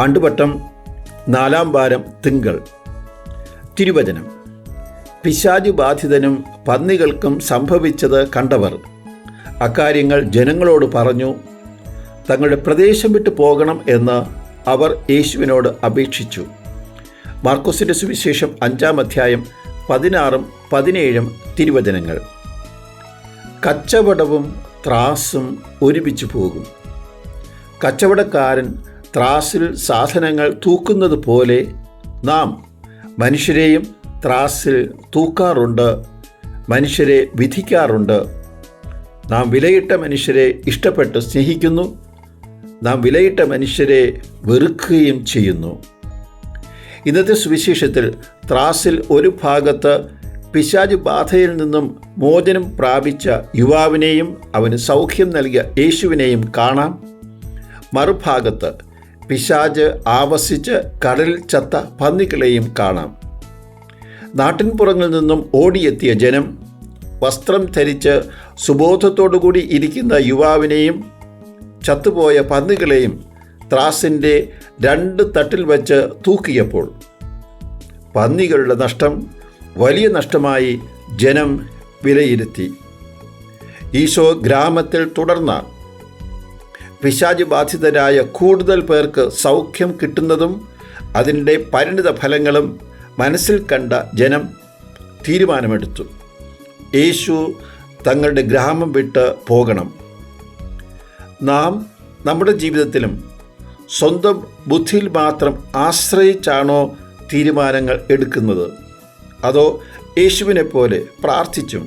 ആണ്ടുവട്ടം 4-ാം വാരം തിങ്കൾ. തിരുവചനം: പിശാചു ബാധിതനും പന്നികൾക്കും സംഭവിച്ചത് കണ്ടവർ അക്കാര്യങ്ങൾ ജനങ്ങളോട് പറഞ്ഞു. തങ്ങളുടെ പ്രദേശം വിട്ടു പോകണം എന്ന് അവർ യേശുവിനോട് അപേക്ഷിച്ചു. മാർക്കോസിൻ്റെ സുവിശേഷം 5-ാം അധ്യായം 16-17 തിരുവചനങ്ങൾ. കച്ചവടവും ത്രാസും ഒരുമിച്ച് പോകും. കച്ചവടക്കാരൻ ത്രാസിൽ സാധനങ്ങൾ തൂക്കുന്നത് പോലെ നാം മനുഷ്യരെയും ത്രാസിൽ തൂക്കാറുണ്ട്, മനുഷ്യരെ വിധിക്കാറുണ്ട്. നാം വിലയിട്ട മനുഷ്യരെ ഇഷ്ടപ്പെട്ട് സ്നേഹിക്കുന്നു, നാം വിലയിട്ട മനുഷ്യരെ വെറുക്കുകയും ചെയ്യുന്നു. ഇന്നത്തെ സുവിശേഷത്തിൽ ത്രാസിൽ ഒരു ഭാഗത്ത് പിശാച് ബാധയിൽ നിന്നും മോചനം പ്രാപിച്ച യുവാവിനെയും അവന് സൗഖ്യം നൽകിയ യേശുവിനെയും കാണാം. മറുഭാഗത്ത് പിശാച് ആവസിച്ച് കടലിൽ ചത്ത പന്നികളെയും കാണാം. നാട്ടിൻപുറങ്ങളിൽ നിന്നും ഓടിയെത്തിയ ജനം വസ്ത്രം ധരിച്ച് സുബോധത്തോടുകൂടി ഇരിക്കുന്ന യുവാവിനെയും ചത്തുപോയ പന്നികളെയും ത്രാസിൻ്റെ 2 തട്ടിൽ വച്ച് തൂക്കിയപ്പോൾ പന്നികളുടെ നഷ്ടം വലിയ നഷ്ടമായി ജനം വിലയിരുത്തി. ഈശോ ഗ്രാമത്തിൽ തുടർന്ന പിശാച് ബാധിതരായ കൂടുതൽ പേർക്ക് സൗഖ്യം കിട്ടുന്നതും അതിൻ്റെ പരിണിത ഫലങ്ങളും മനസ്സിൽ കണ്ട ജനം തീരുമാനമെടുത്തു. യേശു തങ്ങളുടെ ഗ്രാമം വിട്ട് പോകണം. നാം നമ്മുടെ ജീവിതത്തിലും സ്വന്തം ബുദ്ധിയിൽ മാത്രം ആശ്രയിച്ചാണോ തീരുമാനങ്ങൾ എടുക്കുന്നത്? അതോ യേശുവിനെ പോലെ പ്രാർത്ഥിച്ചും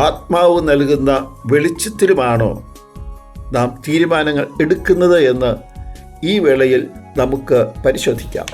ആത്മാവ് നൽകുന്ന വെളിച്ചത്തിലുമാണോ നാം തീരുമാനങ്ങൾ എടുക്കുന്നത് എന്ന് ഈ വേളയിൽ നമുക്ക് പരിശോധിക്കാം.